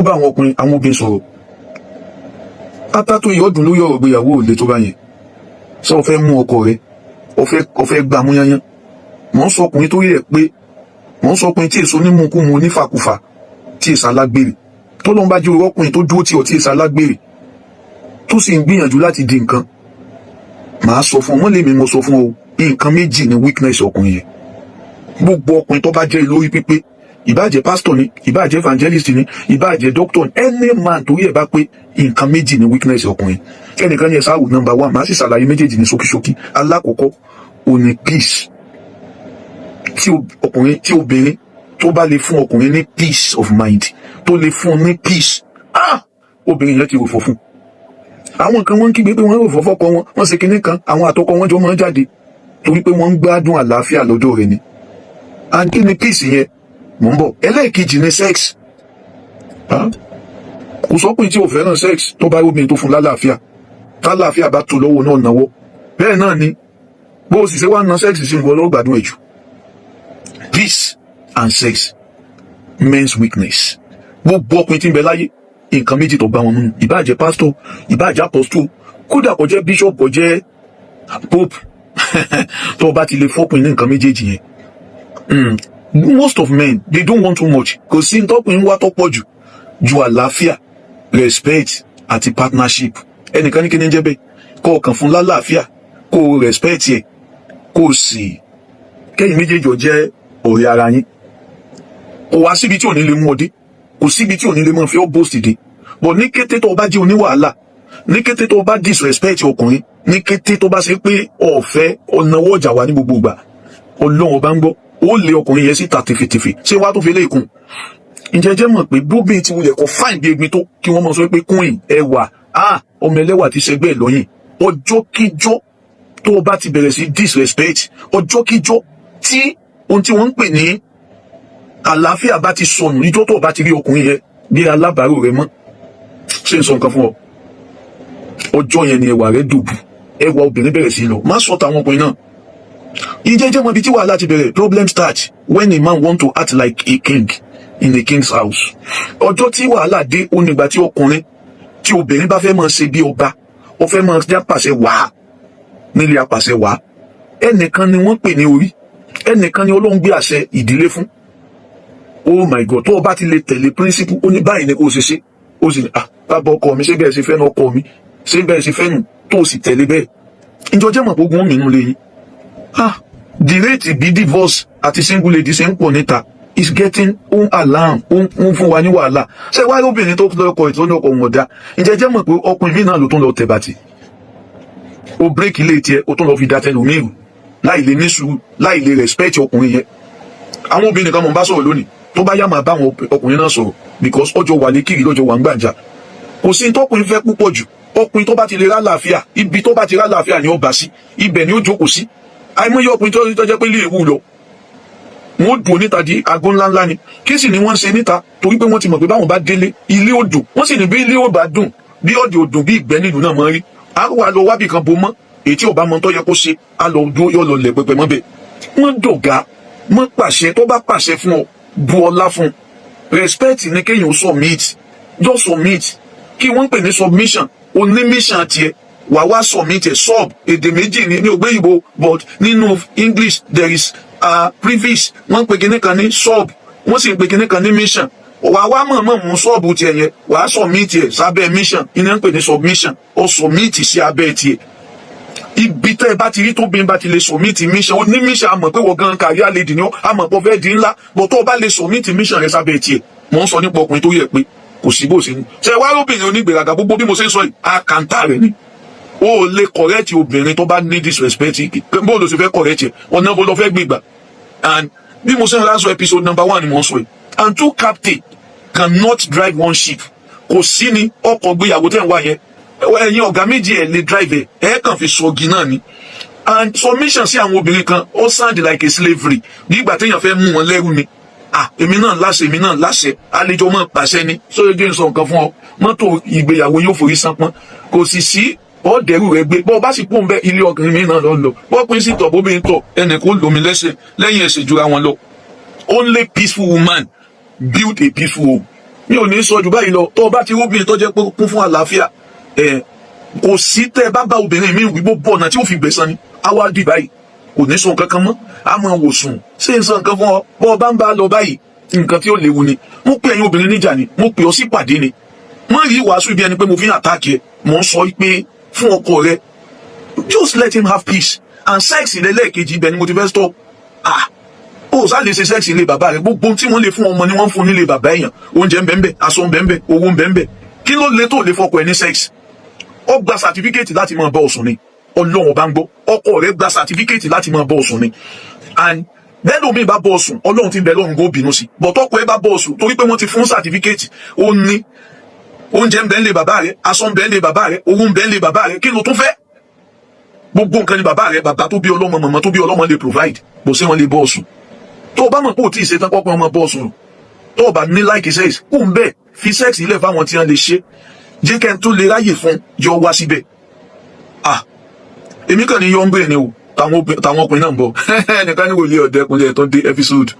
ó bá àwọn ọkùnrin àwọn obìnrin sọ̀rọ̀ pátá tó yọ ọdún lórí ọ̀rọ̀ ìgbéyàwó òde tó bá yẹn sọ ọ fẹ́ mú ọkọ rẹ ọ fẹ́ gbà mú yányán mọ̀ ń sọ ọkùnrin tó rí ẹ̀ pé mọ̀ ń sọ ọkùnrin tí èso nímúkúmu onífàkùfà tí èso alágbèrè tó lọ́n bá jẹ́ orú ọkùnrin tó dúró tí ọ tí èso alágbèrè tó sì ń gbìyànjú láti di nǹkan màá sọ fún ọ wọ́n lè mi mo sọ fún ọ nǹkan méjì ni weakness ọkùnrin yẹn gbogbo ọkùnrin tó bá jẹ́ lórí pípé ìbáàjẹ́ pastor ni ìbáàjẹ́ evangelist ni ìbáàjẹ́ doctor ni any man torí ẹ̀ bá pé nǹkan méjì ni weakness ọkùnrin ẹnìkan ní ẹ̀sáwù number 1 màá sì ṣàlàyé méjèèjì ní ṣókíṣókí alákọ̀ọ́kọ́ ò ní peace tí obìnrin tó bá lè fún ọkùnrin ní peace of mind tó lè fún un ní peace obìnrin yẹn ti rò fọ́ fún àwọn kan wọ́n ń kígbe pé wọ́n rò fọ́ fọ́kọ wọn wọ́n ṣe kinní kan àwọn àtọkọ wọn jọ máa ń jáde torí pé wọ́n ń gbádùn àlàáfíà lọ́dọ̀ rẹ̀ ni and kí ni peace yẹn mò ń bọ̀ ẹlẹ́ẹ̀kejì ni sex kò sọ́kùnrin tí ò fẹ́ràn sex tó bá obìnrin tó fún lálàáfíà tálàáfíà bá tó lọ́wọ́ náà náwó bẹ́ẹ̀ náà ni bó o sì ṣe wá ná sex sí nǹkan ọlọ́gbàdún ẹ̀jù peace and sex men's weakness gbogbo ọkùnrin tí ń bẹ láyé nǹkan méjì tó bá wọn mú ìbáàjẹ́ pastor ìbáàjẹ́ apostle kódà kó jẹ́ bishop kó jẹ́ pope tó o bá ti lè fọ́kùnrin ní nǹkan méjèèjì yẹn most of men they don't want too much kò sí ntọ́kùnrin wá tọ́pọ̀ ju àlàáfíà respect àti partnership ẹnìkan ní kí ni jẹ́ bẹ́ẹ̀ kó o kàn fún lálàáfíà kó o respect yẹ kó o sì kẹ́yìn méjèèjì ó jẹ́ ọ̀rẹ́ ara yín kò wá síbi tí ò ní lè mú ọ dé kò síbi tí ò ní lè mọ fi ọ́ boost dé but ní kété tó o bá jẹ́ oníwàhálà ní kété tó o bá disrespect ọkùnrin ní kété tó bá ṣe pé ọ̀fẹ́ ọ̀nàwọ́ ọjà wà ní gbogbo ìgbà ọlọ́run ọba ń gbọ́ ó lé ọkùnrin yẹn síta tìfìtìfì ṣé wàá tó fi lé ìkun ìjẹjẹ mọ̀ pé bóbìnrin ti wulẹ̀ kọ́ fáìn bí egbin tó kí wọ́n mọ̀ sọ pé queen ẹwà ọmọ ẹlẹ́wà ti ṣẹgbẹ́ ẹ̀ lọ́yìn ọjọ́ kíjọ́ tó o bá ti bẹ̀rẹ̀ sí disrespect ọjọ́ kíjọ́ tí ohun tí wọ́n ń pè ní àlàáfíà bá ti sọnù níjọ́ tó o bá ti rí ọkùnrin yẹn bí alábàárò rẹ mọ́ ṣé n sọ nǹkan fún ọ ọjọ́ yẹn ni ẹwà rẹ dòbù ẹwà obìnrin bẹ̀rẹ̀ sí lọ má sọ tàwọn ọkùnrin náà ìjẹ́jẹ́ mọ̀ ibi tí wàhálà ti bẹ̀rẹ̀ problem start when a man want to act like a king in a king's house ọjọ́ tí wàhálà dé ó nígbà tí ọkùnrin tí obìnrin bá fẹ́ máa ṣe bí ọba ó fẹ́ máa jẹ́ apàṣẹ wàá nílé apàṣẹ wàá ẹnìkan ni wọ́n pè ní orí ẹnìkan ni Ọlọ́run gbé àṣẹ ìdílé fún oh my god tó o bá ti lè tẹ̀lé principle ó ní báyìí ni kò ṣe ṣe ó sì ní bàbá ọkọ mi ṣé bẹ́ẹ̀ ṣe fẹ́ nu ọkọ mi ṣé bẹ́ẹ̀ ṣe fẹ́ nu tó o sì tẹ̀lé bẹ́ẹ̀ ìjọjẹ́ mọ̀ gbogbo mi nù lẹ́yìn the rate bí divorce àti single lady ṣe ń pọ̀ níta is getting alarm ń fún wa ní wàhálà ṣé wáyé obìnrin tó lọ́kọ ìtọ́jú ọkọ wọn dá ìjẹ́jẹ́ mọ̀ pé ọkùnrin mi náà ló tún lọ tẹ̀ bàtì ó bírèkì ilé tiẹ̀ ó tún lọ fi dá tẹnu mí rù láì lè ní sùúrù láì lè respect ọkùnrin yẹn àwọn obìnrin kan mọ̀ ń bá sọ̀rọ̀ lónìí tó bá yá máa bá àwọn ọkùnrin náà sọ̀rọ̀ because ọjọ́ wà ní kiri lọ́jọ́ wà ń gbàjà kò sí tọkùnrin fẹ́ púpọ̀ jù ọkùnrin tó bá ti lè rálàáfíà ibi tó bá ti rálàáfíà ni ó bá sí ibẹ̀ ni ó jókòó sí àìmọye ọkùnrin tó jẹ́ pé ilé ìwú lọ wọ́n dùn níta di aago ńláńlá ni kí sì ni wọ́n ń ṣe níta torí pé wọ́n ti mọ̀ pé báwọn bá délé ilé ó dùn wọ́n sì ní bí ilé ó bá dùn bí ọ̀dẹ̀ ò dùn bí ìgbẹ́ nílùú náà máa ń rí a wà lọ wábì kan bo mọ́ èyí tí ò bá mọ tó yẹ kó ṣe a lọ dúró yọ lọ lẹ̀ pẹpẹ mọ́ bẹ́ẹ̀ wọ́n dọ̀gá mọ́ pàṣẹ tó bá pàṣẹ fún ọ bu ọlá fún respect ni kéèyàn submit just submit kí wọ́n ń pè ní submission oní mission tiẹ̀ wà wá submit ẹ̀ sub èdè méjì ní ògbéyìnbó but nínú English there is preface wọ́n ń pè kíní kan ní sub wọ́n sì ń pè kíní kan ní mission wà wá mọ̀ọ́mọ̀ mú sub tiẹ̀ yẹn wà á submit ẹ̀ sábẹ́ mission iná ń pè ní submission ó submit sí abẹ́ tiẹ̀ ibi tẹ́ ẹ bá ti rí tó bí n bá ti lè submit mission ó ní mission àmọ̀ pé wọ́n gan kárí àlejò ni ó àmọ̀ pọ̀ fẹ́ di ńlá bọ̀ tó o bá lè submit mission rẹ sábẹ́ tiẹ̀ mò ń sọ nípa ọkùnrin tó yẹ pé kò sí bó ṣe ní. ṣe wá lóbìnrin onígbèraga gbogbo bí mo ṣe ń sọ yìí àkàntà rẹ ni ó lè correct obìnrin tó bá ní disrespect bó ló ṣe fẹ́ correct ẹ̀ ọ̀nà bó lọ fẹ́ gbégbà and bí mo ṣe ń ránṣọ episode number 1 ni mo ń sọ yìí and two captain cannot drive one ship kò sí ní ọkọ̀ gbéyàwó tẹ̀ ń wá yẹn ẹ̀yin ọ̀gá méjì ẹ̀ lè drive ẹ̀ kàn fi sọ̀gì náà ni and submission sí àwọn obìnrin kan ó sound like a slavery nígbà téèyàn fẹ́ mú wọn lẹ́rú ni èmi náà láṣẹ àlejò máa pàṣẹ ni sórí jẹ́ sọ nǹkan fún ọ mọ́tò ìgbéyàwó yóò forí sánpọ́n kò sì sí ọ̀dẹ̀rù rẹ gbé bọ́ bá sì pọ̀ ń bẹ́ ilé ọkùnrin mi náà lọ bọ́ pín sí tọ̀ bóbi ń tọ̀ ẹnì kó lomi lẹ́sẹ̀ lẹ́yìn ẹ̀sẹ̀ jura wọn lọ only peaceful woman build a peaceful home mi ò ní sọ jù báyìí lọ. Tó o bá ti róbìnrin tó jẹ́ pé kún fún àlàáfíà, kò sí tẹ́ bá bá obìnrin mi wí gbogbo ọ̀nà tí ó fi gbẹ̀san ni. A wá dì báyìí, kò ní sọ nǹkan kan mọ́. A máa wò sùn, ṣé n sọ nǹkan fún ọ? Bọ́ ọ bá ń bá lọ báyìí, nǹkan tí ó léwu ni. Mo pè ẹ̀yin obìnrin níjà ni, mo pè ọ sí pàdé ni. Má rí wàásù bí ẹni pé mo fi ń àtàkì ẹ. Mo ń sọ pé fún ọkọ rẹ, just let him have peace. And sex lẹ́lẹ́kejì ibẹ̀ ni mo ti fẹ́ stop. Ó sá lè ṣe sex ilé bàbá rẹ, gbogbo tí wọ́n lè fún ọmọ ni wọ́n ń fún nílé bàbá èèyàn. Oúnjẹ ń bẹ́ẹ̀ aṣọ ń bẹ́ẹ̀ owó ń bẹ́ẹ̀. Kí ló lè tó lè fọkọ ẹ ní sex? Ó gba certificate láti máa bá ọ̀sùn ni. Ọlọ́run bá ń gbọ́, ọkọ rẹ gba certificate láti máa bá ọ̀sùn ni. And bẹ́ẹ̀ lómi bá bọ́ ọ̀sùn, Ọlọ́run ti ń bẹ lọ́run kó bínú sí. But ọkọ ẹ bá bọ́ ọ̀sùn torí pé wọ́n ti fún certificate, ó ní oúnjẹ ń bẹ́ẹ̀ lé bàbá rẹ, aṣọ ń bẹ́ẹ̀ lé bàbá rẹ, owó ń bẹ́ẹ̀ lé bàbá rẹ, kí ló tún fẹ́? Gbogbo nǹkan ni bàbá rẹ, bàbá tó bí ọlọ́mọ, màmá tó bí ọlọ́mọ lè provide, bó ṣe wọ́n lè bọ́ ọ̀sùn. Tó o bá mọ̀ pé ò tí ì ṣe tán pọ́pọ́ ọmọ bọ́ ọ̀sùn, tó o bá ní like sex, kó ń bẹ́ẹ̀ fi sex ilẹ̀ fáwọn tí wọ́n lè ṣe, jẹ́ kẹ́ ń tó lè ráyè fún yọ wá síbẹ̀. Èmi kàn ní yọ ń gbé ni o, táwọn ọkùnrin náà ń bọ̀. Ẹnìkan ní wòlíì ọ̀dẹ́kunlé ẹ̀ tó ń dé episode.